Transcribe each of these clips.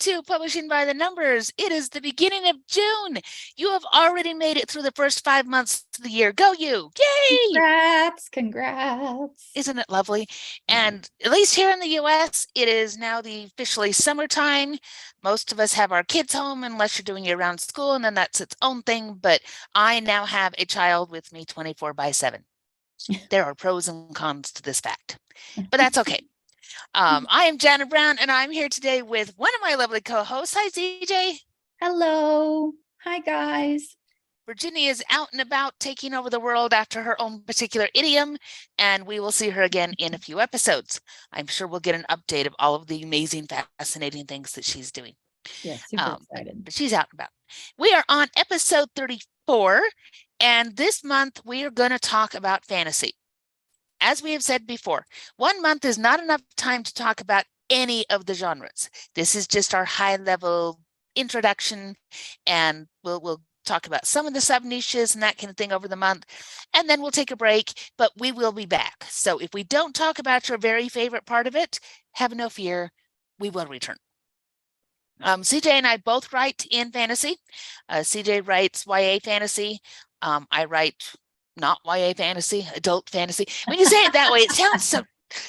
to Publishing by the Numbers. It is the beginning of June. You have already made it through the first 5 months of the year. Go you! Yay! Congrats. Isn't it lovely? And at least here in the US, it is now the officially summertime. Most of us have our kids home unless you're doing year-round school, and then that's its own thing. But I now have a child with me 24/7. There are pros and cons to this fact, but that's okay. I am Jana Brown, and I'm here today with one of my lovely co-hosts. Hi, ZJ. Hello. Hi, guys. Virginia is out and about taking over the world after her own particular idiom, and we will see her again in a few episodes. I'm sure we'll get an update of all of the amazing, fascinating things that she's doing. Yeah, super excited. But she's out and about. We are on episode 34, and this month we are going to talk about fantasy. As we have said before, 1 month is not enough time to talk about any of the genres. This is just our high-level introduction, and we'll talk about some of the sub-niches and that kind of thing over the month, and then we'll take a break, but we will be back. So if we don't talk about your very favorite part of it, have no fear, we will return. CJ and I both write in fantasy. CJ writes YA fantasy. I write not YA fantasy, adult fantasy. When you say it that way, it sounds so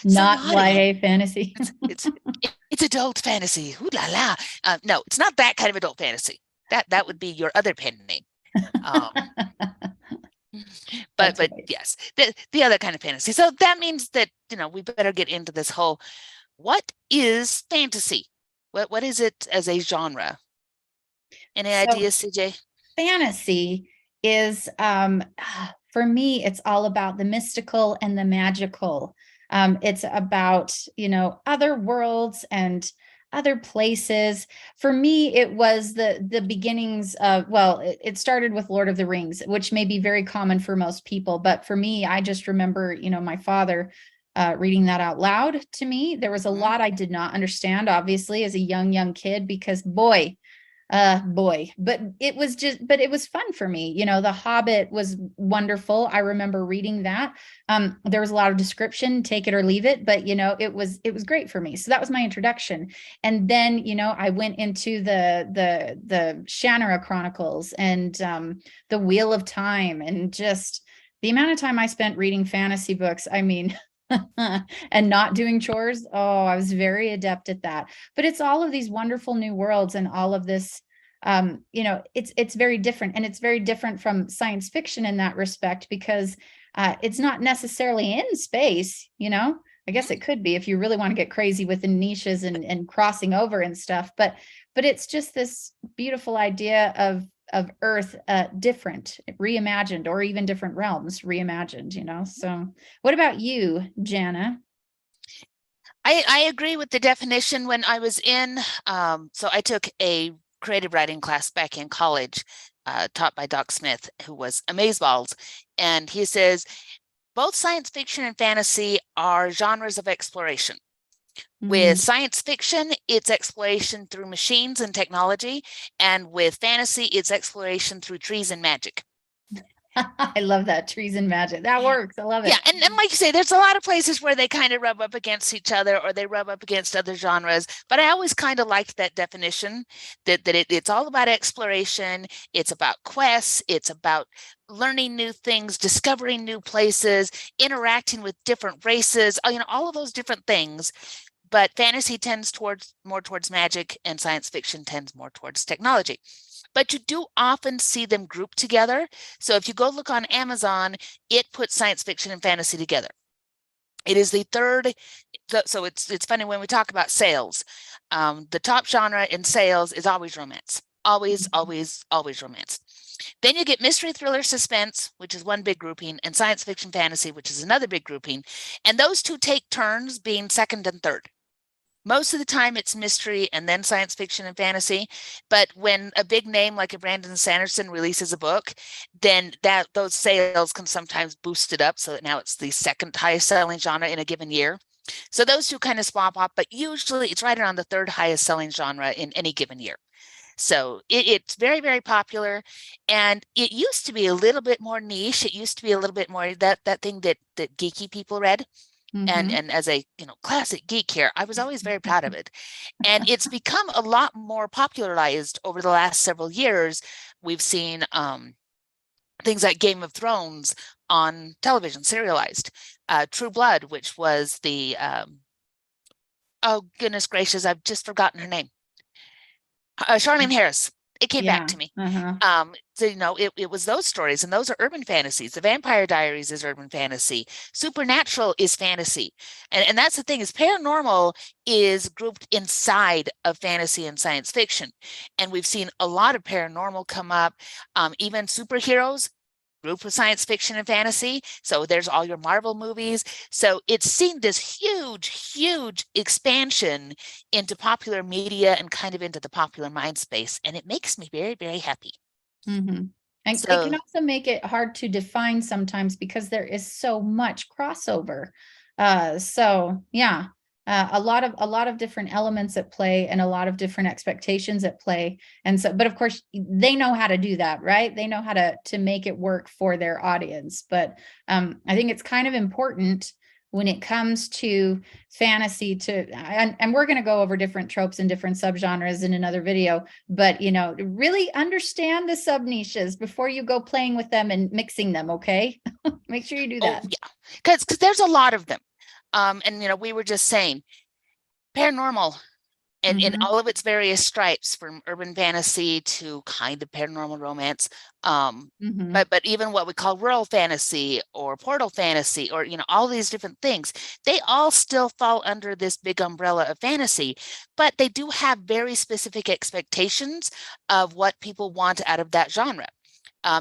not so YA fantasy. It's adult fantasy. Ooh la la. No, it's not that kind of adult fantasy. That would be your other pen name. But right. Yes, the other kind of fantasy. So that means that we better get into this whole. What is fantasy? What is it as a genre? Any ideas, CJ? Fantasy is for me, it's all about the mystical and the magical. It's about, other worlds and other places. For me, it was the beginnings of, it started with Lord of the Rings, which may be very common for most people. But for me, I just remember, my father reading that out loud to me. There was a lot I did not understand, obviously, as a young kid, because boy, but it was fun for me. The Hobbit was wonderful. I remember reading that. There was a lot of description, take it or leave it, but it was great for me. So that was my introduction. And then, I went into the Shannara Chronicles and the Wheel of Time, and just the amount of time I spent reading fantasy books. I mean, and not doing chores. Oh, I was very adept at that. But it's all of these wonderful new worlds and all of this, it's very different. And it's very different from science fiction in that respect, because it's not necessarily in space, I guess it could be if you really want to get crazy with the niches and crossing over and stuff. But it's just this beautiful idea of Earth, different, reimagined, or even different realms reimagined, So what about you, Jana? I agree with the definition. When I was so I took a creative writing class back in college, taught by Doc Smith, who was amazeballs. And he says, both science fiction and fantasy are genres of exploration. With science fiction, it's exploration through machines and technology. And with fantasy, it's exploration through trees and magic. I love that, trees and magic. That works. I love it. Yeah, and like you say, there's a lot of places where they kind of rub up against each other, or they rub up against other genres. But I always kind of liked that definition, that it's all about exploration. It's about quests. It's about learning new things, discovering new places, interacting with different races, all of those different things. But fantasy tends more towards magic, and science fiction tends more towards technology. But you do often see them grouped together. So if you go look on Amazon, it puts science fiction and fantasy together. It is the third. So it's funny when we talk about sales. The top genre in sales is always romance. Always, always, always romance. Then you get mystery, thriller, suspense, which is one big grouping, and science fiction, fantasy, which is another big grouping. And those two take turns being second and third. Most of the time it's mystery and then science fiction and fantasy. But when a big name like a Brandon Sanderson releases a book, then those sales can sometimes boost it up so that now it's the second highest selling genre in a given year. So those two kind of swap up, but usually it's right around the third highest selling genre in any given year. So it's very, very popular. And it used to be a little bit more niche. It used to be a little bit more that thing that geeky people read. Mm-hmm. And as a, classic geek here, I was always very proud of it. And it's become a lot more popularized over the last several years. We've seen things like Game of Thrones on television, serialized. True Blood, which was the oh goodness gracious, I've just forgotten her name. Charlene Harris. It came back Yeah. to me. Uh-huh. So it was those stories, and those are urban fantasies. The Vampire Diaries is urban fantasy. Supernatural is fantasy, and that's the thing, is paranormal is grouped inside of fantasy and science fiction, and we've seen a lot of paranormal come up. Even superheroes group of science fiction and fantasy. So there's all your Marvel movies. So it's seen this huge, huge expansion into popular media and kind of into the popular mind space. And it makes me very, very happy. Mm-hmm. And it can So, also make it hard to define sometimes because there is so much crossover. So yeah, a lot of different elements at play and a lot of different expectations at play. And so, but of course, they know how to do that, right? They know how to make it work for their audience. But I think it's kind of important when it comes to fantasy and we're going to go over different tropes and different subgenres in another video, but really understand the sub niches before you go playing with them and mixing them. Okay. Make sure you do oh that. yeah, because there's a lot of them. And we were just saying paranormal and in Mm-hmm. all of its various stripes, from urban fantasy to kind of paranormal romance, um Mm-hmm. but even what we call world fantasy or portal fantasy, or all these different things, they all still fall under this big umbrella of fantasy, but they do have very specific expectations of what people want out of that genre.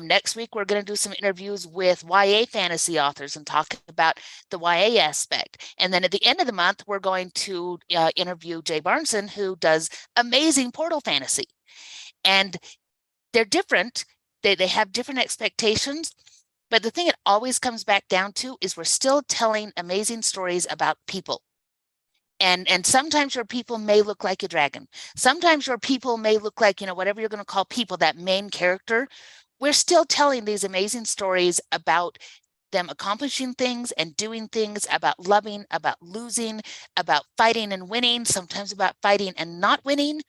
Next week, we're going to do some interviews with YA fantasy authors and talk about the YA aspect. And then at the end of the month, we're going to interview Jay Barneson, who does amazing portal fantasy. And they're different. They have different expectations. But the thing it always comes back down to is we're still telling amazing stories about people. And sometimes your people may look like a dragon. Sometimes your people may look like, whatever you're going to call people, that main character. We're still telling these amazing stories about them accomplishing things and doing things, about loving, about losing, about fighting and winning, sometimes about fighting and not winning.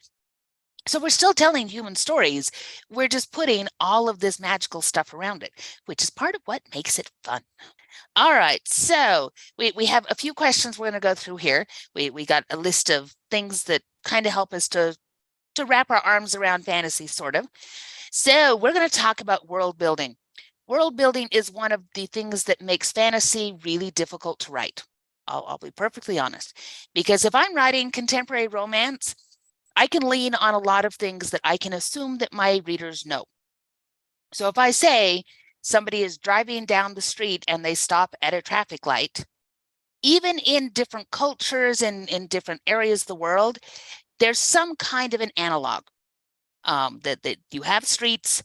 So we're still telling human stories. We're just putting all of this magical stuff around it, which is part of what makes it fun. All right, so we have a few questions we're going to go through here. We got a list of things that kind of help us to wrap our arms around fantasy, sort of. So we're going to talk about world building. World building is one of the things that makes fantasy really difficult to write. I'll be perfectly honest, because if I'm writing contemporary romance, I can lean on a lot of things that I can assume that my readers know. So if I say somebody is driving down the street and they stop at a traffic light, even in different cultures and in different areas of the world, there's some kind of an analog, that you have streets,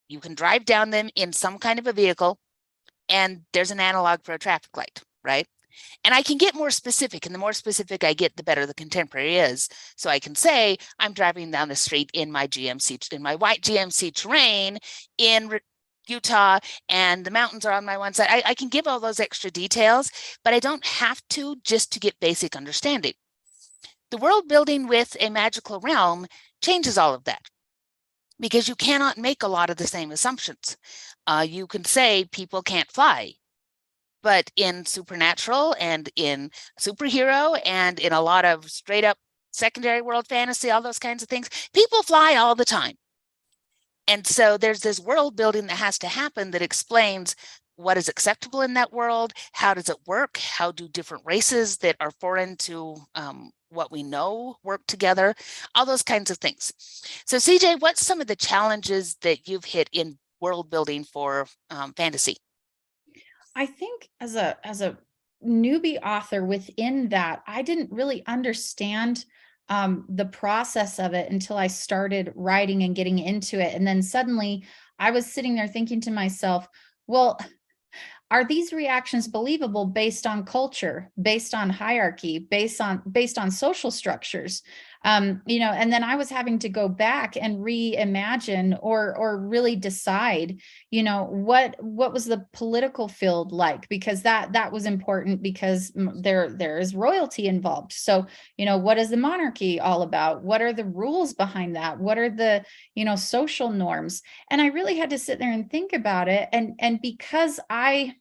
you can drive down them in some kind of a vehicle, and there's an analog for a traffic light, right? And I can get more specific, and the more specific I get, the better the contemporary is. So I can say I'm driving down the street in my white GMC Terrain in Utah, and the mountains are on my one side. I can give all those extra details, but I don't have to, just to get basic understanding. The world building with a magical realm changes all of that, because you cannot make a lot of the same assumptions. You can say people can't fly, but in supernatural and in superhero and in a lot of straight up secondary world fantasy, all those kinds of things, people fly all the time. And so there's this world building that has to happen that explains what is acceptable in that world, how does it work, how do different races that are foreign to what we know work together, all those kinds of things. So CJ, what's some of the challenges that you've hit in world building for fantasy? I think as a newbie author within that, I didn't really understand the process of it until I started writing and getting into it. And then suddenly I was sitting there thinking to myself, well, are these reactions believable based on culture, based on hierarchy, based on social structures? You know, and then I was having to go back and reimagine or really decide, you know, what was the political field like, because that was important, because there is royalty involved. So, you know, what is the monarchy all about? What are the rules behind that? What are the, you know, social norms? And I really had to sit there and think about it. And because I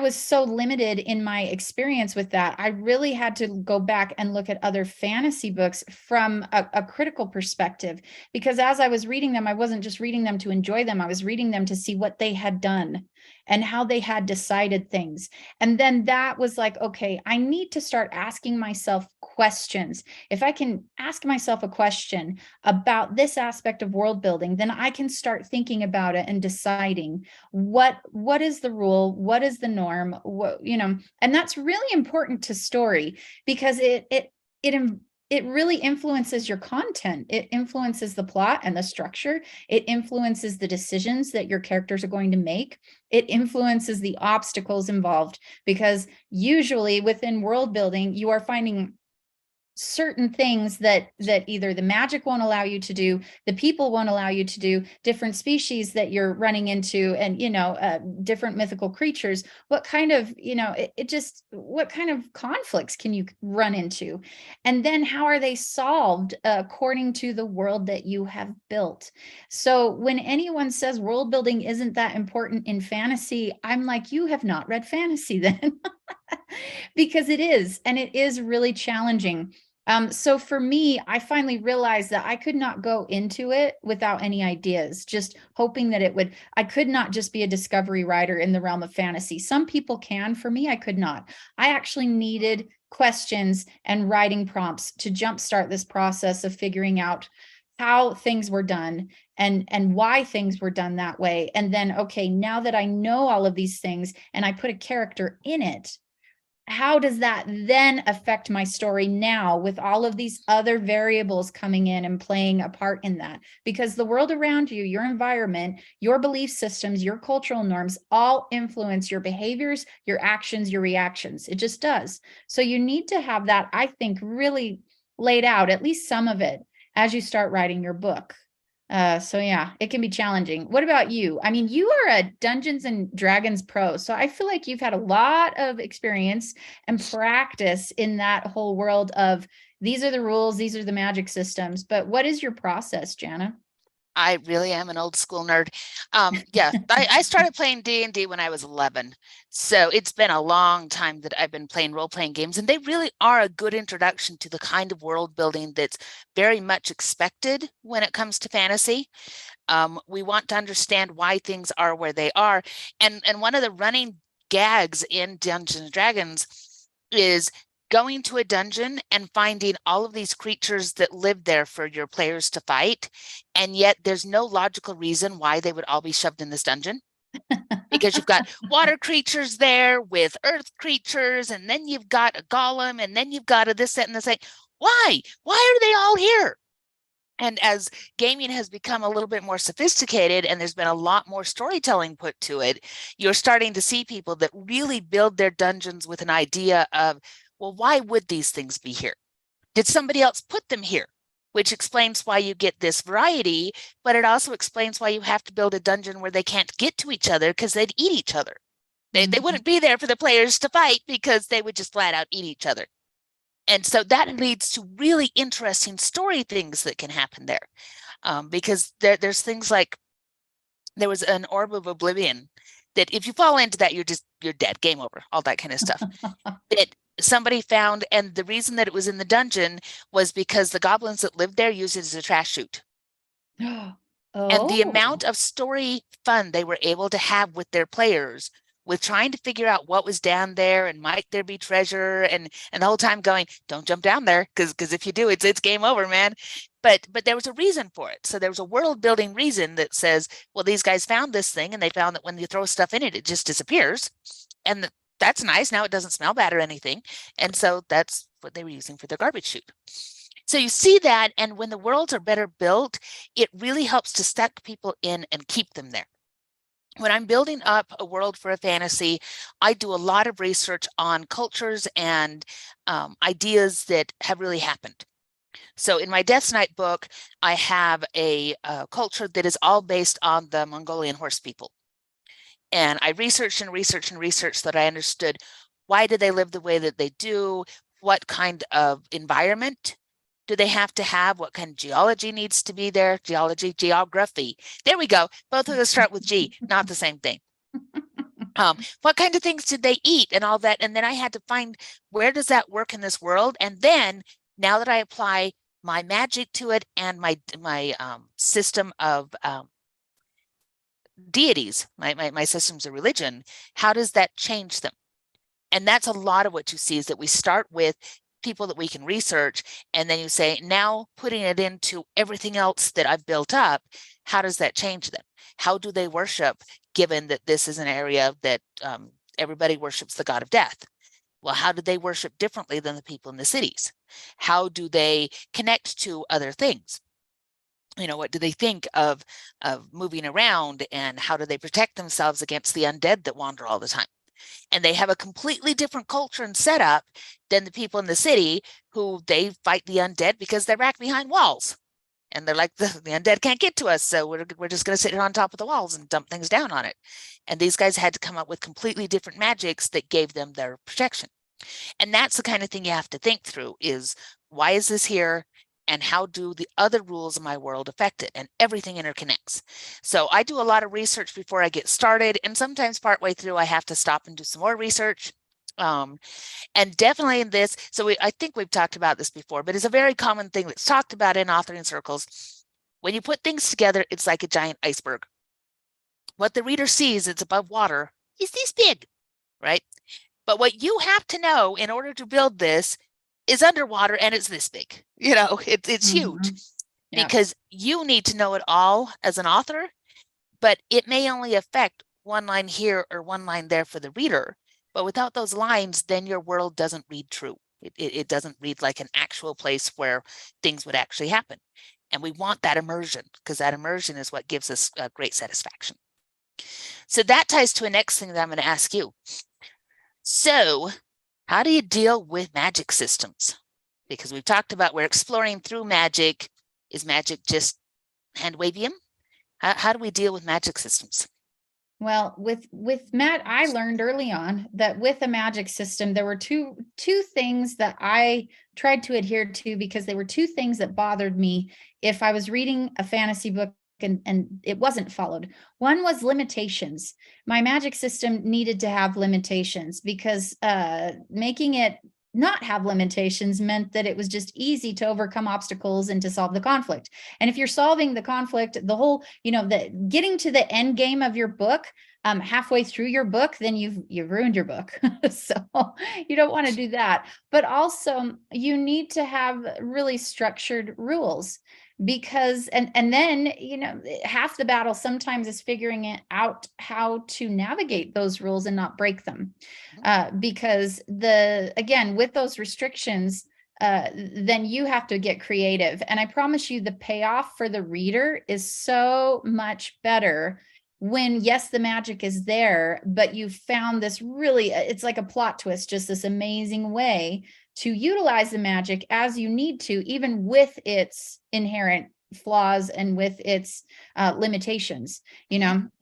was so limited in my experience with that, I really had to go back and look at other fantasy books from a critical perspective. Because as I was reading them, I wasn't just reading them to enjoy them, I was reading them to see what they had done and how they had decided things. And then that was like, okay, I need to start asking myself questions. If I can ask myself a question about this aspect of world building, then I can start thinking about it and deciding what is the rule, what is the norm, what, you know. And that's really important to story, because it really influences your content. It influences the plot and the structure. It influences the decisions that your characters are going to make. It influences the obstacles involved, because usually within world building, you are finding certain things that either the magic won't allow you to do, the people won't allow you to do, different species that you're running into, and, you know, different mythical creatures. What kind of, you know, it just, what kind of conflicts can you run into, and then how are they solved according to the world that you have built? So when anyone says world building isn't that important in fantasy, I'm like, you have not read fantasy then. Because it is, and it is really challenging. So for me, I finally realized that I could not go into it without any ideas, just hoping that it would, I could not just be a discovery writer in the realm of fantasy. Some people can, for me, I could not. I actually needed questions and writing prompts to jumpstart this process of figuring out how things were done and why things were done that way. And then, okay, now that I know all of these things and I put a character in it, how does that then affect my story now, with all of these other variables coming in and playing a part in that? Because the world around you, your environment, your belief systems, your cultural norms all influence your behaviors, your actions, your reactions. It just does. So you need to have that, I think, really laid out, at least some of it, as you start writing your book. So yeah, it can be challenging. What about you? I mean, you are a Dungeons and Dragons pro, so I feel like you've had a lot of experience and practice in that whole world of, these are the rules, these are the magic systems. But what is your process, Jana? I really am an old school nerd. Yeah, I started playing D&D when I was 11. So it's been a long time that I've been playing role-playing games, and they really are a good introduction to the kind of world building that's very much expected when it comes to fantasy. We want to understand why things are where they are. And one of the running gags in Dungeons and Dragons is going to a dungeon and finding all of these creatures that live there for your players to fight. And yet there's no logical reason why they would all be shoved in this dungeon. Because you've got water creatures there with earth creatures, and then you've got a golem, and then you've got a this, that, and this. Like, why? Why are they all here? And as gaming has become a little bit more sophisticated and there's been a lot more storytelling put to it, you're starting to see people that really build their dungeons with an idea of, well, why would these things be here? Did somebody else put them here? Which explains why you get this variety, but it also explains why you have to build a dungeon where they can't get to each other because they'd eat each other. They Mhm. wouldn't be there for the players to fight because they would just flat out eat each other. And so that leads to really interesting story things that can happen there. Because there's things like, there was an orb of oblivion that if you fall into that, you're dead, game over, all that kind of stuff. That somebody found, and the reason that it was in the dungeon was because the goblins that lived there used it as a trash chute. And the amount Oh. of story fun they were able to have with their players, with trying to figure out what was down there and might there be treasure, and the whole time going, don't jump down there, because if you do, it's game over, man. But there was a reason for it. So there was a world building reason that says, well, these guys found this thing and they found that when you throw stuff in it, it just disappears. And that's nice. Now it doesn't smell bad or anything. And so that's what they were using for their garbage chute. So you see that, and when the worlds are better built, it really helps to suck people in and keep them there. When I'm building up a world for a fantasy, I do a lot of research on cultures and ideas that have really happened. So in my Death's Night book, I have a culture that is all based on the Mongolian horse people. And I researched and researched and researched so that I understood, why do they live the way that they do? What kind of environment do they have to have? What kind of geology needs to be there? Geography. There we go. Both of us start with G, not the same thing. What kind of things did they eat and all that? And then I had to find, where does that work in this world? And then now that I apply my magic to it and my system of deities, my systems of religion, how does that change them? And that's a lot of what you see, is that we start with people that we can research, and then you say, now putting it into everything else that I've built up, how does that change them? How do they worship, given that this is an area that everybody worships the god of death? Well, how do they worship differently than the people in the cities? How do they connect to other things? What do they think of moving around, and how do they protect themselves against the undead that wander all the time? And they have a completely different culture and setup than the people in the city, who they fight the undead because they're back behind walls. And they're like, the undead can't get to us, so we're just going to sit here on top of the walls and dump things down on it. And these guys had to come up with completely different magics that gave them their protection. And that's the kind of thing you have to think through, is why is this here? And how do the other rules of my world affect it? And everything interconnects. So I do a lot of research before I get started. And sometimes partway through, I have to stop and do some more research. And definitely in this, so I think we've talked about this before, but it's a very common thing that's talked about in authoring circles. When you put things together, it's like a giant iceberg. What the reader sees, it's above water, is this big, right? But what you have to know in order to build this is underwater, and it's this big. It's huge, Yeah. because you need to know it all as an author, but it may only affect one line here or one line there for the reader. But without those lines, then your world doesn't read true. It doesn't read like an actual place where things would actually happen. And we want that immersion, because that immersion is what gives us great satisfaction. So that ties to a next thing that I'm going to ask you. So how do you deal with magic systems? Because we've talked about, we're exploring through magic. Is magic just hand wavium? How do we deal with magic systems? Well, with Matt, I learned early on that with a magic system, there were two things that I tried to adhere to, because they were two things that bothered me if I was reading a fantasy book and it wasn't followed. One was limitations. My magic system needed to have limitations, because making it not have limitations meant that it was just easy to overcome obstacles and to solve the conflict. And if you're solving the conflict, the whole, the getting to the end game of your book, halfway through your book, then you've ruined your book. So you don't want to do that. But also you need to have really structured rules, because and then half the battle sometimes is figuring out how to navigate those rules and not break them, because again, with those restrictions, then you have to get creative. And I promise you, the payoff for the reader is so much better when, yes, the magic is there, but you found this really, it's like a plot twist, just this amazing way to utilize the magic as you need to, even with its inherent flaws and with its limitations.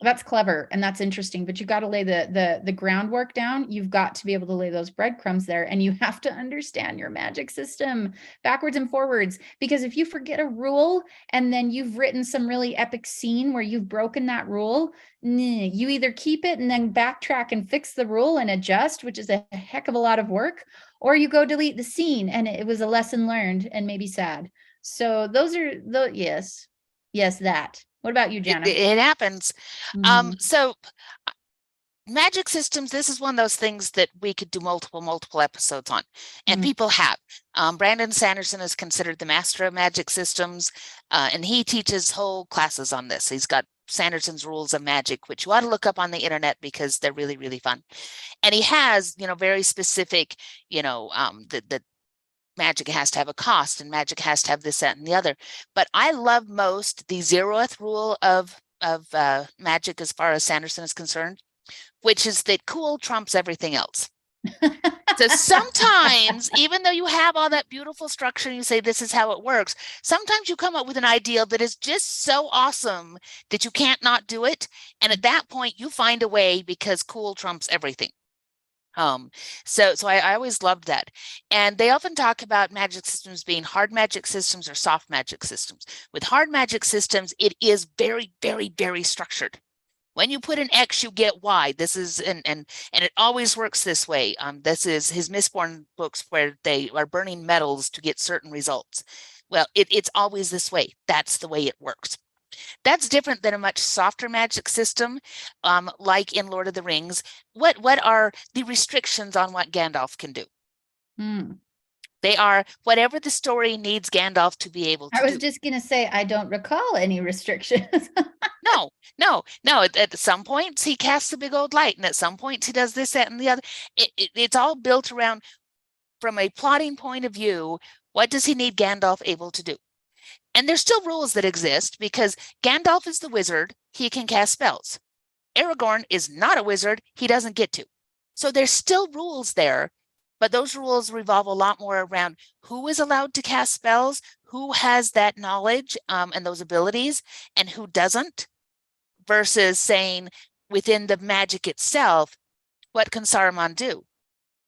That's clever and that's interesting, but you've got to lay the groundwork down. You've got to be able to lay those breadcrumbs there, and you have to understand your magic system backwards and forwards, because if you forget a rule and then you've written some really epic scene where you've broken that rule, you either keep it and then backtrack and fix the rule and adjust, which is a heck of a lot of work, or you go delete the scene and it was a lesson learned and maybe sad. So those are the yes, that. What about you, Jana? It happens. Mhm. So magic systems, this is one of those things that we could do multiple episodes on, and Mhm. people have. Brandon Sanderson is considered the master of magic systems, and he teaches whole classes on this. He's got Sanderson's Rules of Magic, which you ought to look up on the internet, because they're really, really fun. And he has, very specific, the magic has to have a cost, and magic has to have this, that, and the other. But I love most the zeroth rule of magic, as far as Sanderson is concerned, which is that cool trumps everything else. So sometimes, even though you have all that beautiful structure and you say this is how it works, sometimes you come up with an idea that is just so awesome that you can't not do it. And at that point, you find a way because cool trumps everything. Um, so I always loved that. And they often talk about magic systems being hard magic systems or soft magic systems. With hard magic systems, it is very, very, very structured. When you put an X, you get Y. This is and it always works this way. This is his Mistborn books where they are burning metals to get certain results. Well, it's always this way. That's the way it works. That's different than a much softer magic system, like in Lord of the Rings. What are the restrictions on what Gandalf can do? Hmm. They are whatever the story needs Gandalf to be able I to was do. just going to say, I don't recall any restrictions. No, no. At some points he casts a big old light, and at some points he does this, that, and the other. It's all built around, from a plotting point of view, what does he need Gandalf able to do? And there's still rules that exist because Gandalf is the wizard, he can cast spells. Aragorn is not a wizard, he doesn't get to. So there's still rules there, but those rules revolve a lot more around who is allowed to cast spells, who has that knowledge and those abilities, and who doesn't, versus saying within the magic itself, what can Saruman do?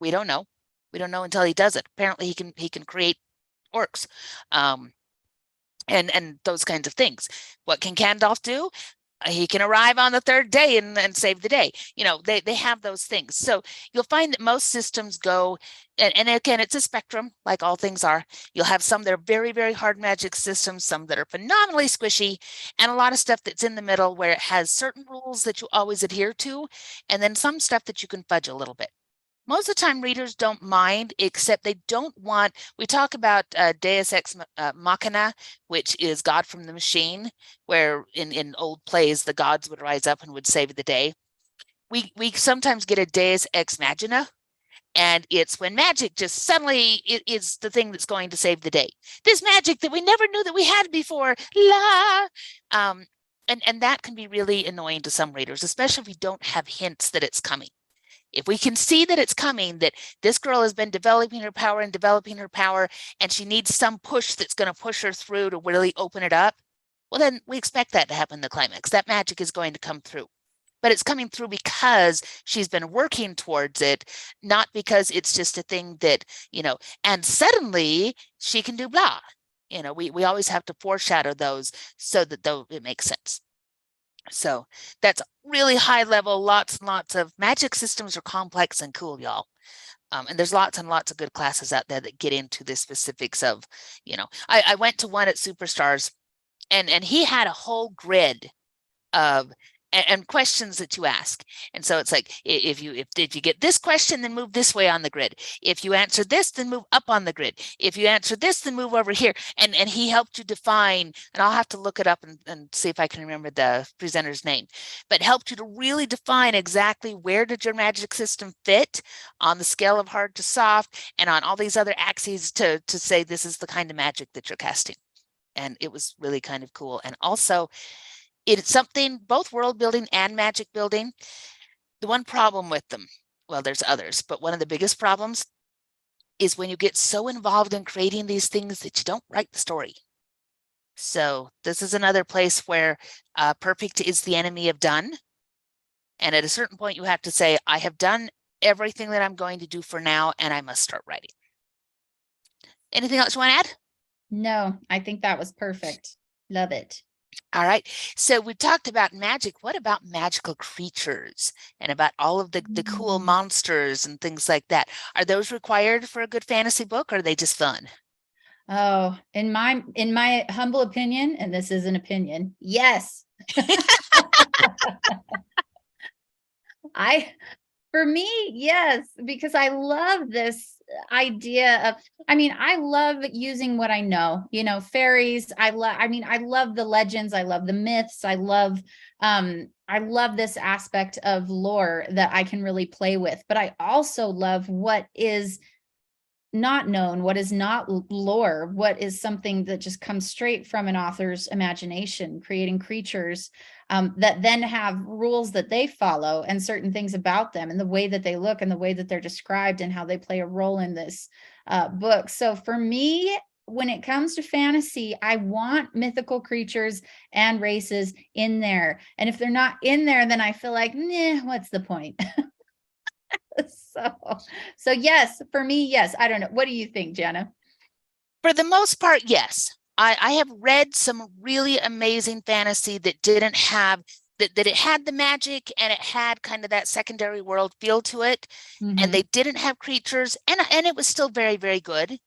We don't know. We don't know until he does it. Apparently, he can create orcs, um, and those kinds of things. What can Gandalf do? He can arrive on the third day and save the day. They have those things. So you'll find that most systems go, and again, it's a spectrum, like all things are. You'll have some that are very, very hard magic systems, some that are phenomenally squishy, and a lot of stuff that's in the middle where it has certain rules that you always adhere to, and then some stuff that you can fudge a little bit. Most of the time, readers don't mind, except they don't want. We talk about Deus Ex Machina, which is God from the machine, where in old plays the gods would rise up and would save the day. We sometimes get a Deus Ex Machina, and it's when magic just suddenly is the thing that's going to save the day. This magic that we never knew that we had before, la. Um, and that can be really annoying to some readers, especially if we don't have hints that it's coming. If we can see that it's coming, that this girl has been developing her power and developing her power, and she needs some push that's going to push her through to really open it up, well, then we expect that to happen in the climax. That magic is going to come through. But it's coming through because she's been working towards it, not because it's just a thing that, and suddenly she can do blah. We always have to foreshadow those so that though it makes sense. So that's really high level. Lots and lots of magic systems are complex and cool, y'all. And there's lots and lots of good classes out there that get into the specifics of. I went to one at Superstars, and he had a whole grid of and questions that you ask. And so it's like, if you get this question, then move this way on the grid. If you answer this, then move up on the grid. If you answer this, then move over here. And he helped you define, and I'll have to look it up and see if I can remember the presenter's name, but helped you to really define exactly where did your magic system fit on the scale of hard to soft and on all these other axes to say this is the kind of magic that you're casting. And it was really kind of cool. And also, it's something, both world building and magic building. The one problem with them, well, there's others, but one of the biggest problems is when you get so involved in creating these things that you don't write the story. So this is another place where perfect is the enemy of done. And at a certain point, you have to say, I have done everything that I'm going to do for now, and I must start writing. Anything else you want to add? No, I think that was perfect. Love it. All right. So we talked about magic. What about magical creatures and about all of the cool monsters and things like that? Are those required for a good fantasy book, or are they just fun? Oh, in my humble opinion, and this is an opinion, yes. I For me, yes, because I love this idea of, I love using what I know, fairies. I love the legends. I love the myths. I love this aspect of lore that I can really play with, but I also love what is not known, what is not lore, what is something that just comes straight from an author's imagination, creating creatures that then have rules that they follow and certain things about them and the way that they look and the way that they're described and how they play a role in this book. So for me, when it comes to fantasy, I want mythical creatures and races in there. And if they're not in there, then I feel like, nah, what's the point? So, so yes, for me, yes. I don't know. What do you think, Jenna? For the most part, yes. I have read some really amazing fantasy that didn't have that it had the magic and it had kind of that secondary world feel to it, and Mm-hmm. they didn't have creatures, and it was still very, very good.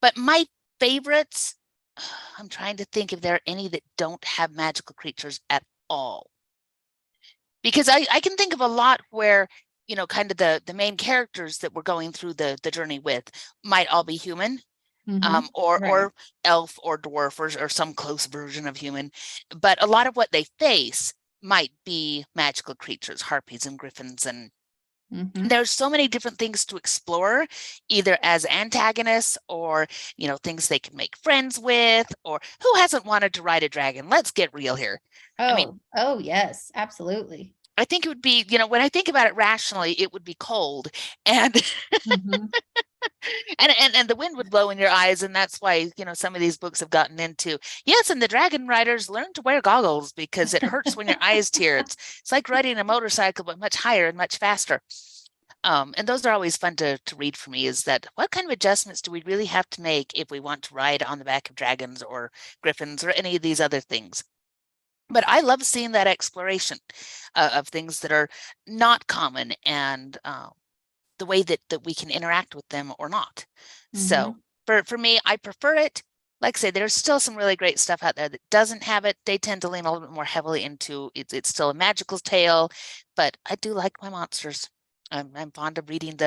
But my favorites, I'm trying to think if there are any that don't have magical creatures at all. Because I can think of a lot where, kind of the main characters that we're going through the journey with might all be human, Mm-hmm. Right. or elf or dwarf or some close version of human. But a lot of what they face might be magical creatures, harpies and griffins, and Mm-hmm. there's so many different things to explore, either as antagonists or, things they can make friends with, or who hasn't wanted to ride a dragon? Let's get real here. I mean, Oh, yes, absolutely. I think it would be, when I think about it rationally, it would be cold and Mm-hmm. and the wind would blow in your eyes, and that's why, some of these books have gotten into, yes, and the dragon riders learn to wear goggles because it hurts when your eyes tear. It's like riding a motorcycle, but much higher and much faster. And those are always fun to read for me, is that what kind of adjustments do we really have to make if we want to ride on the back of dragons or griffins or any of these other things? But I love seeing that exploration of things that are not common, and the way that we can interact with them or not. Mm-hmm. So for me, I prefer it. Like I say, there's still some really great stuff out there that doesn't have it. They tend to lean a little bit more heavily into it's still a magical tale, but I do like my monsters. I'm fond of reading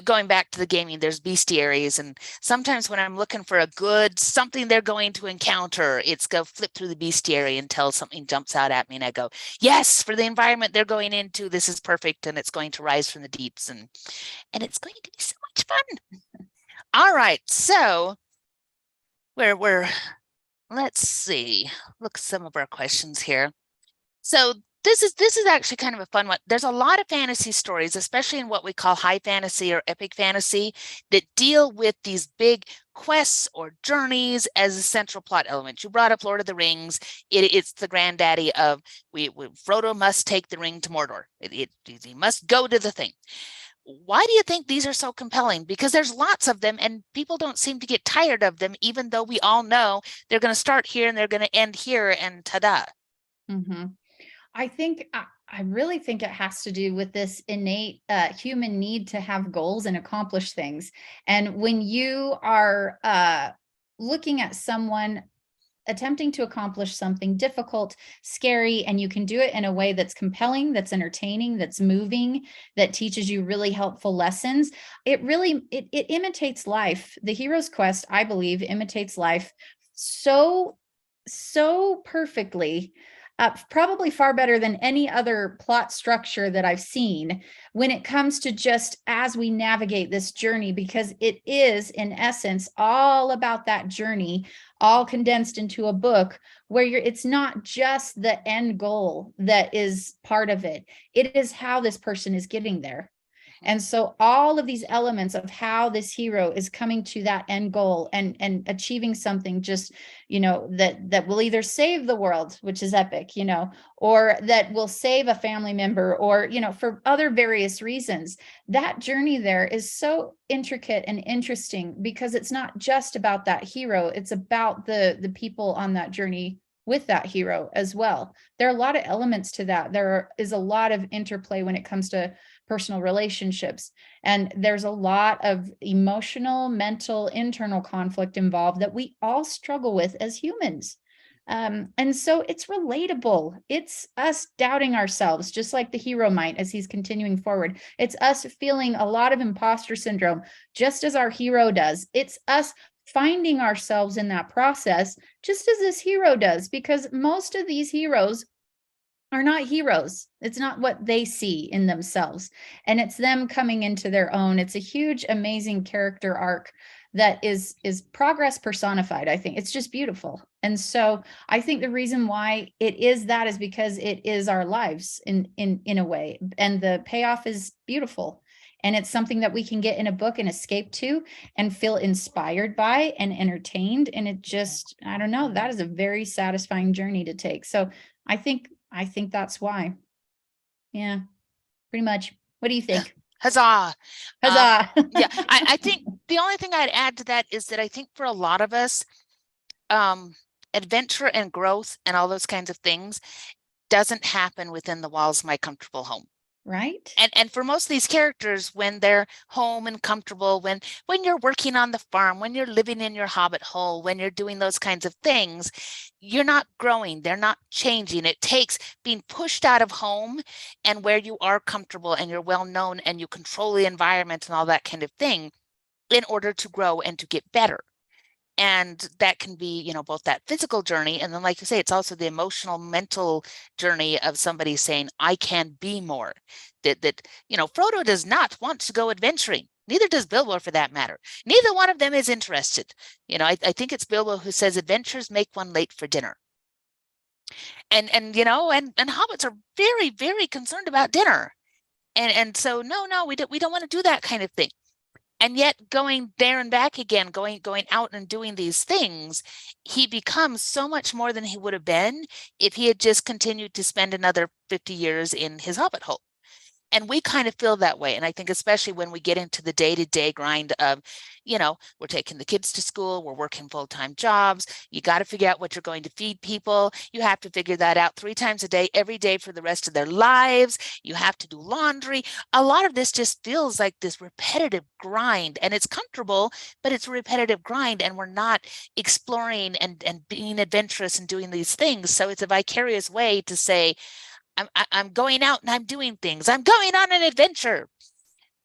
going back to the gaming, there's bestiaries, and sometimes when I'm looking for a good something they're going to encounter, it's go flip through the bestiary until something jumps out at me, and I go, yes, for the environment they're going into, this is perfect, and it's going to rise from the deeps, and it's going to be so much fun. All right, so we're let's see, look at some of our questions here. So this is actually kind of a fun one. There's a lot of fantasy stories, especially in what we call high fantasy or epic fantasy, that deal with these big quests or journeys as a central plot element. You brought up Lord of the Rings. It's the granddaddy of Frodo must take the ring to Mordor. He must go to the thing. Why do you think these are so compelling? Because there's lots of them, and people don't seem to get tired of them, even though we all know they're going to start here and they're going to end here, and ta-da. Mm-hmm. I really think it has to do with this innate human need to have goals and accomplish things. And when you are looking at someone attempting to accomplish something difficult, scary, and you can do it in a way that's compelling, that's entertaining, that's moving, that teaches you really helpful lessons, it imitates life. The hero's quest, I believe, imitates life so perfectly, probably far better than any other plot structure that I've seen when it comes to just as we navigate this journey, because it is, in essence, all about that journey, all condensed into a book where it's not just the end goal that is part of it. It is how this person is getting there. And so all of these elements of how this hero is coming to that end goal and achieving something just, that will either save the world, which is epic, or that will save a family member, or, for other various reasons. That journey there is so intricate and interesting because it's not just about that hero, it's about the people on that journey with that hero as well. There are a lot of elements to that. There is a lot of interplay when it comes to personal relationships. And there's a lot of emotional, mental, internal conflict involved that we all struggle with as humans. And so it's relatable. It's us doubting ourselves, just like the hero might as he's continuing forward. It's us feeling a lot of imposter syndrome, just as our hero does. It's us finding ourselves in that process, just as this hero does, because most of these heroes are not heroes. It's not what they see in themselves. And it's them coming into their own. It's a huge, amazing character arc that is progress personified. I think it's just beautiful. And so I think the reason why it is that is because it is our lives in a way. And the payoff is beautiful. And it's something that we can get in a book and escape to and feel inspired by and entertained. And it just, I don't know, that is a very satisfying journey to take. So I think that's why. Yeah, pretty much. What do you think? Huzzah. Huzzah. Yeah, I think the only thing I'd add to that is that I think for a lot of us, adventure and growth and all those kinds of things doesn't happen within the walls of my comfortable home. Right? And for most of these characters, when they're home and comfortable, when you're working on the farm, when you're living in your hobbit hole, when you're doing those kinds of things, you're not growing, they're not changing. It takes being pushed out of home and where you are comfortable and you're well known and you control the environment and all that kind of thing in order to grow and to get better. And that can be, both that physical journey, and then, like you say, it's also the emotional, mental journey of somebody saying, I can be more. That Frodo does not want to go adventuring. Neither does Bilbo, for that matter. Neither one of them is interested. I think it's Bilbo who says adventures make one late for dinner. And hobbits are very, very concerned about dinner. And so no, we don't want to do that kind of thing. And yet going there and back again, going out and doing these things, he becomes so much more than he would have been if he had just continued to spend another 50 years in his hobbit hole. And we kind of feel that way. And I think especially when we get into the day-to-day grind of, we're taking the kids to school, we're working full-time jobs, you got to figure out what you're going to feed people. You have to figure that out 3 times a day, every day for the rest of their lives. You have to do laundry. A lot of this just feels like this repetitive grind, and it's comfortable, but it's a repetitive grind, and we're not exploring and being adventurous and doing these things. So it's a vicarious way to say, I'm going out and I'm doing things. I'm going on an adventure.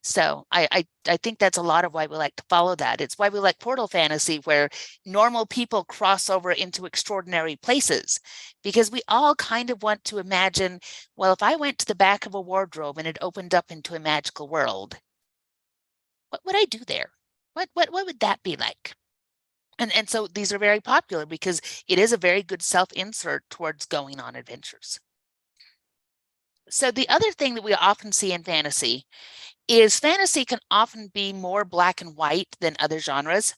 So I think that's a lot of why we like to follow that. It's why we like portal fantasy, where normal people cross over into extraordinary places, because we all kind of want to imagine, well, if I went to the back of a wardrobe and it opened up into a magical world, what would I do there? What would that be like? And so these are very popular because it is a very good self-insert towards going on adventures. So the other thing that we often see in fantasy is fantasy can often be more black and white than other genres,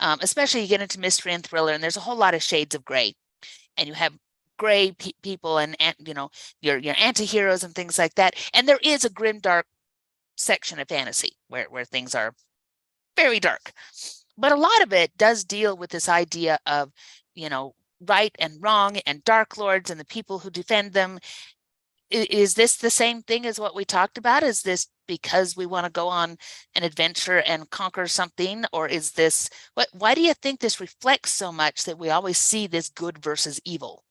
especially you get into mystery and thriller, and there's a whole lot of shades of gray. And you have gray people and your anti-heroes and things like that. And there is a grim, dark section of fantasy where things are very dark. But a lot of it does deal with this idea of, right and wrong and dark lords and the people who defend them. Is this the same thing as what we talked about? Is this because we want to go on an adventure and conquer something? Or is this, why do you think this reflects so much that we always see this good versus evil?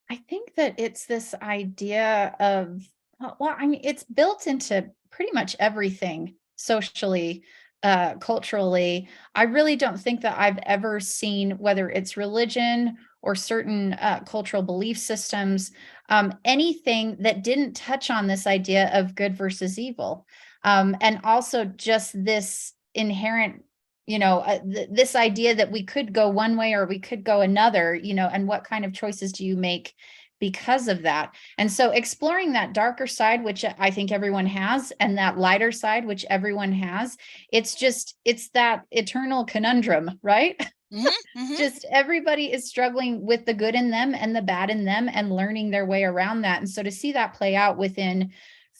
I think that it's this idea of, well, I mean, it's built into pretty much everything socially, culturally. I really don't think that I've ever seen, whether it's religion or certain cultural belief systems, anything that didn't touch on this idea of good versus evil. And also just this inherent, this idea that we could go one way or we could go another, and what kind of choices do you make because of that? And so exploring that darker side, which I think everyone has, and that lighter side, which everyone has, it's that eternal conundrum, right? Mm-hmm, mm-hmm. Just everybody is struggling with the good in them and the bad in them and learning their way around that. And so to see that play out within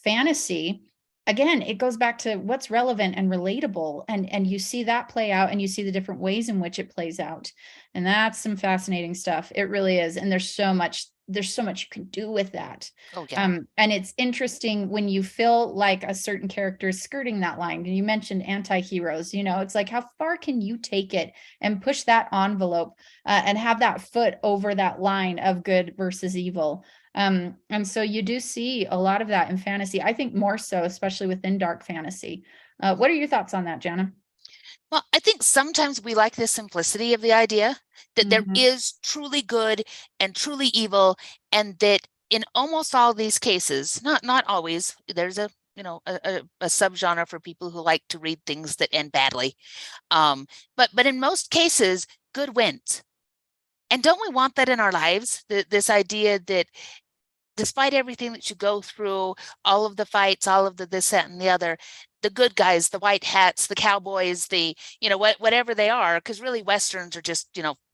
fantasy, again, it goes back to what's relevant and relatable. And you see that play out and you see the different ways in which it plays out. And that's some fascinating stuff. It really is. And there's so much you can do with that. Oh, yeah. And it's interesting when you feel like a certain character is skirting that line. And you mentioned anti-heroes, it's like, how far can you take it and push that envelope and have that foot over that line of good versus evil? And so you do see a lot of that in fantasy. I think more so, especially within dark fantasy. What are your thoughts on that, Jana? Well, I think sometimes we like the simplicity of the idea that there Mhm. is truly good and truly evil, and that in almost all these cases, not always, there's a a subgenre for people who like to read things that end badly. But in most cases, good wins. And don't we want that in our lives? This idea that despite everything that you go through, all of the fights, all of the this, that, and the other, the good guys, the white hats, the cowboys, the, whatever they are, because really Westerns are just,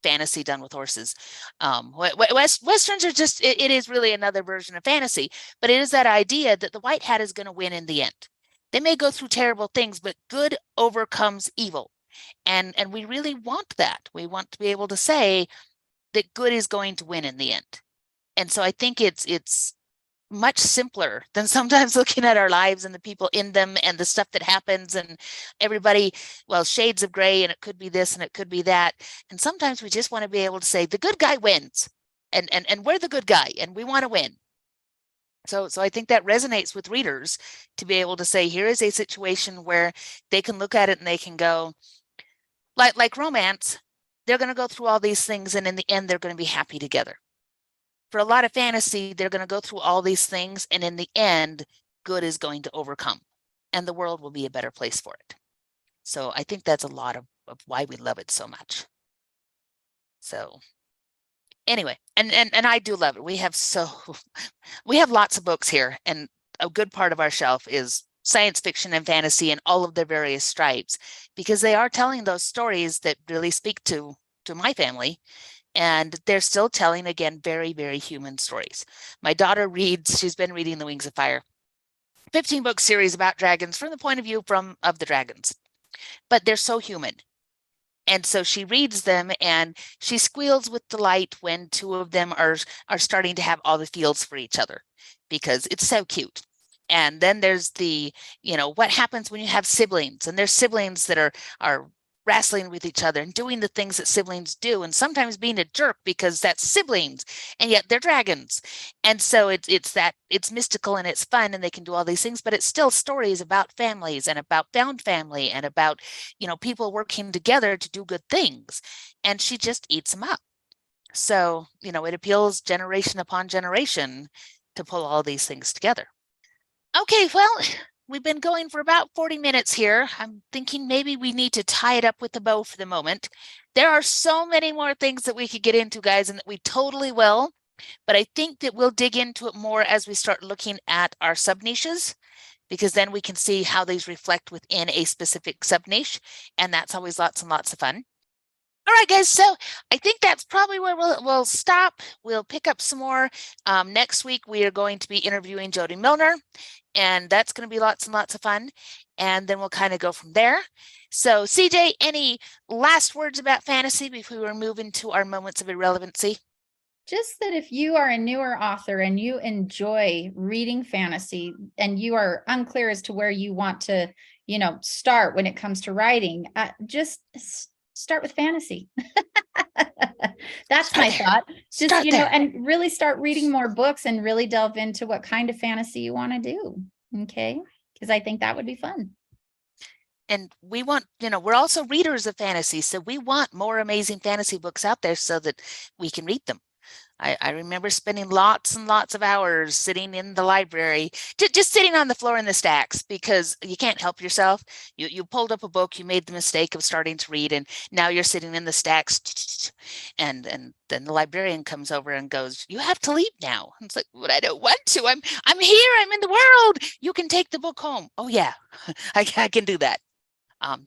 fantasy done with horses. Westerns are just, it is really another version of fantasy, but it is that idea that the white hat is going to win in the end. They may go through terrible things, but good overcomes evil. And we really want that. We want to be able to say that good is going to win in the end. And so I think it's much simpler than sometimes looking at our lives and the people in them and the stuff that happens and everybody, well, shades of gray, and it could be this and it could be that. And sometimes we just want to be able to say the good guy wins, and we're the good guy and we want to win. So I think that resonates with readers to be able to say, here is a situation where they can look at it and they can go, like romance, they're going to go through all these things and in the end they're going to be happy together. For a lot of fantasy, they're going to go through all these things, and in the end, good is going to overcome, and the world will be a better place for it. So I think that's a lot of why we love it so much. So anyway, and I do love it. We have lots of books here, and a good part of our shelf is science fiction and fantasy and all of their various stripes, because they are telling those stories that really speak to my family. And they're still telling, again, very, very human stories. My daughter reads, she's been reading The Wings of Fire, 15-book series about dragons from the point of view of the dragons. But they're so human. And so she reads them and she squeals with delight when two of them are starting to have all the feels for each other, because it's so cute. And then there's the, what happens when you have siblings, and there's siblings that are wrestling with each other and doing the things that siblings do, and sometimes being a jerk because that's siblings, and yet they're dragons. And so it's mystical and it's fun and they can do all these things, but it's still stories about families and about found family and about, people working together to do good things. And she just eats them up. So, it appeals generation upon generation to pull all these things together. Okay, well, we've been going for about 40 minutes here. I'm thinking maybe we need to tie it up with a bow for the moment. There are so many more things that we could get into, guys, and that we totally will. But I think that we'll dig into it more as we start looking at our sub niches, because then we can see how these reflect within a specific sub niche. And that's always lots and lots of fun. All right, guys. So I think that's probably where we'll stop. We'll pick up some more. Next week, we are going to be interviewing Jody Milner, and that's going to be lots and lots of fun. And then we'll kind of go from there. So CJ, any last words about fantasy before we move into our moments of irrelevancy? Just that if you are a newer author and you enjoy reading fantasy and you are unclear as to where you want to, start when it comes to writing, just start with fantasy. That's my thought. Just, and really start reading more books and really delve into what kind of fantasy you want to do. Okay. Because I think that would be fun. And we want, we're also readers of fantasy. So we want more amazing fantasy books out there so that we can read them. I remember spending lots and lots of hours sitting in the library, just sitting on the floor in the stacks, because you can't help yourself. You pulled up a book, you made the mistake of starting to read, and now you're sitting in the stacks, and then the librarian comes over and goes, "You have to leave now." And it's like, "But I don't want to. I'm here. I'm in the world. You can take the book home." Oh yeah, I can do that.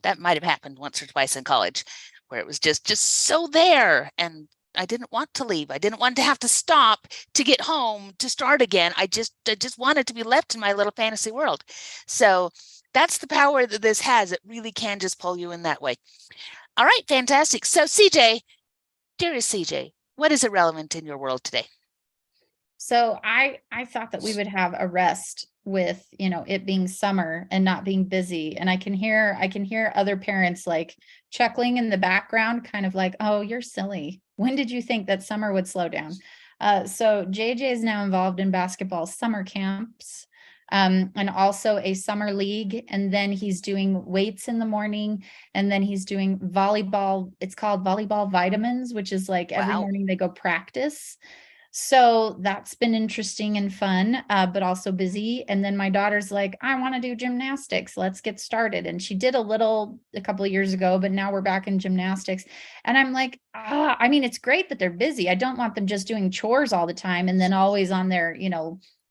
That might have happened once or twice in college, where it was just so there, and I didn't want to leave. I didn't want to have to stop to get home to start again. I just wanted to be left in my little fantasy world. So that's the power that this has. It really can just pull you in that way. All right, fantastic. So CJ, dearest CJ, what is irrelevant in your world today? So I thought that we would have a rest with, it being summer and not being busy. And I can hear other parents like chuckling in the background, kind of like, "Oh, you're silly. When did you think that summer would slow down?" So JJ is now involved in basketball summer camps, and also a summer league. And then he's doing weights in the morning, and then he's doing volleyball. It's called volleyball vitamins, which is like every Wow. morning they go practice. So that's been interesting and fun, but also busy. And then my daughter's like, I want to do gymnastics. Let's get started. And she did a little a couple of years ago, but now we're back in gymnastics. And I'm like, I mean, it's great that they're busy. I don't want them just doing chores all the time and then always on their,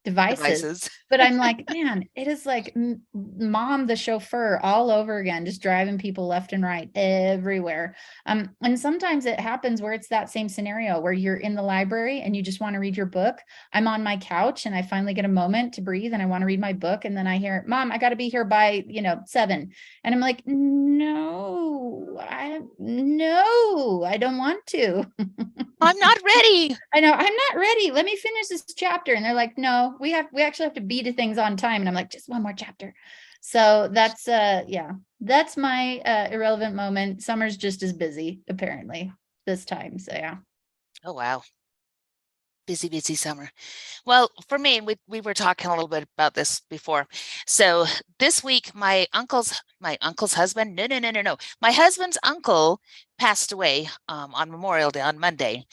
devices. Devices. But I'm like, man, it is like mom, the chauffeur, all over again, just driving people left and right everywhere. And sometimes it happens where it's that same scenario where you're in the library and you just want to read your book. I'm on my couch and I finally get a moment to breathe and I want to read my book. And then I hear, Mom, I got to be here by, 7. And I'm like, no, I don't want to. I'm not ready. I know I'm not ready. Let me finish this chapter. And they're like, no, we actually have to be to things on time. And I'm like, just one more chapter. So that's yeah, that's my irrelevant moment. Summer's just as busy, apparently, this time. So yeah. Oh, wow. Busy, busy summer. Well, for me, we were talking a little bit about this before. So this week, my uncle's husband, no. My husband's uncle passed away on Memorial Day on Monday.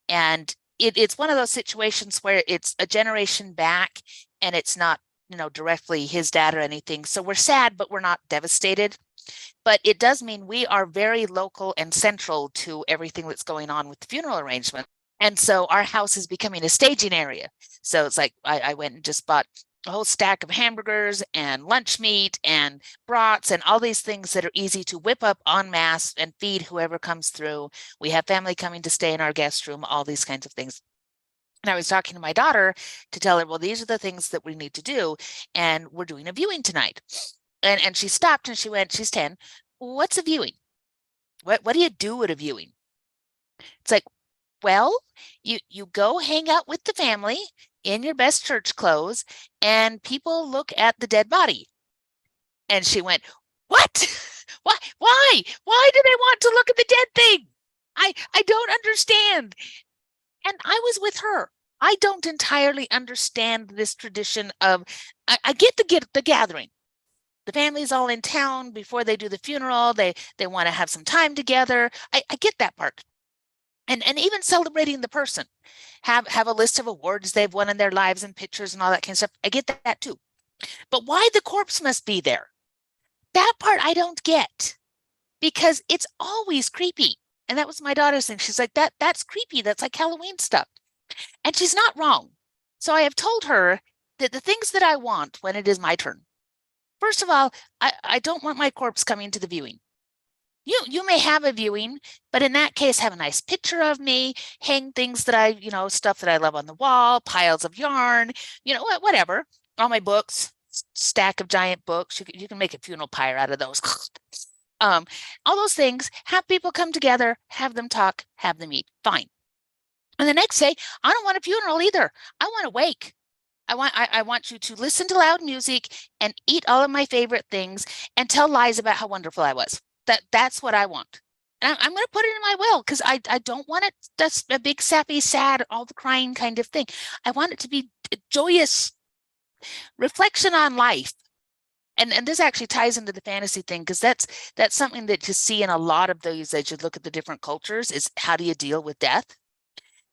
And it's one of those situations where it's a generation back and it's not, directly his dad or anything. So we're sad, but we're not devastated. But it does mean we are very local and central to everything that's going on with the funeral arrangement. And so our house is becoming a staging area. So it's like I went and just bought a whole stack of hamburgers and lunch meat and brats and all these things that are easy to whip up en masse and feed whoever comes through. We have family coming to stay in our guest room, all these kinds of things. And I was talking to my daughter to tell her, well, these are the things that we need to do. And we're doing a viewing tonight. And she stopped and she went, she's 10. What's a viewing? What do you do at a viewing? It's like, well, you go hang out with the family in your best church clothes and people look at the dead body. And she went, what? Why do they want to look at the dead thing? I don't understand. And I was with her. I don't entirely understand this tradition of I get the gathering. The family's all in town before they do the funeral. They want to have some time together. I get that part. And even celebrating the person. Have a list of awards they've won in their lives and pictures and all that kind of stuff. I get that too. But why the corpse must be there? That part I don't get because it's always creepy. And that was my daughter's thing. She's like, that's creepy. That's like Halloween stuff. And she's not wrong. So I have told her that the things that I want when it is my turn. First of all, I don't want my corpse coming to the viewing. You may have a viewing, but in that case, have a nice picture of me, hang things that stuff that I love on the wall, piles of yarn, whatever. All my books, stack of giant books. You can make a funeral pyre out of those. All those things, have people come together, have them talk, have them eat. Fine. And the next day, I don't want a funeral either. I want a wake. I want you to listen to loud music and eat all of my favorite things and tell lies about how wonderful I was. That's what I want. And I'm going to put it in my will because I don't want it that's a big sappy, sad, all the crying kind of thing. I want it to be a joyous reflection on life. And this actually ties into the fantasy thing because that's something that you see in a lot of those as you look at the different cultures is how do you deal with death?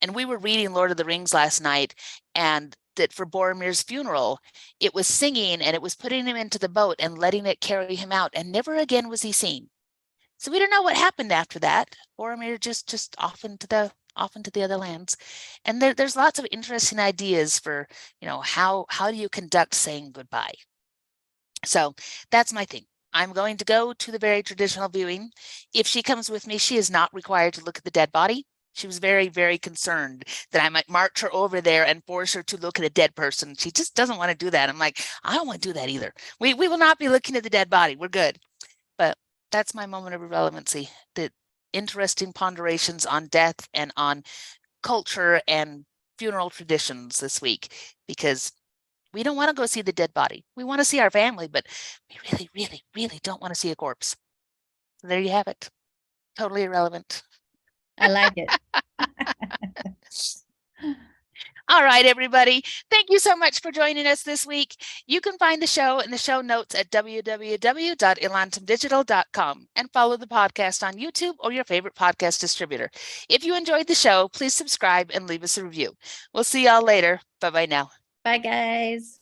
And we were reading Lord of the Rings last night, and that for Boromir's funeral, it was singing and it was putting him into the boat and letting it carry him out, and never again was he seen. So we don't know what happened after that. Boromir just off into the other lands. And there's lots of interesting ideas for, how do you conduct saying goodbye? So that's my thing. I'm going to go to the very traditional viewing. If she comes with me, she is not required to look at the dead body. She was very, very concerned that I might march her over there and force her to look at a dead person. She just doesn't want to do that. I'm like, I don't want to do that either. We will not be looking at the dead body. We're good. But that's my moment of irrelevancy. The interesting ponderations on death and on culture and funeral traditions this week, because we don't want to go see the dead body. We want to see our family, but we really, really, really don't want to see a corpse. So there you have it. Totally irrelevant. I like it. All right, everybody. Thank you so much for joining us this week. You can find the show in the show notes at www.elantumdigital.com and follow the podcast on YouTube or your favorite podcast distributor. If you enjoyed the show, please subscribe and leave us a review. We'll see y'all later. Bye bye now. Bye, guys.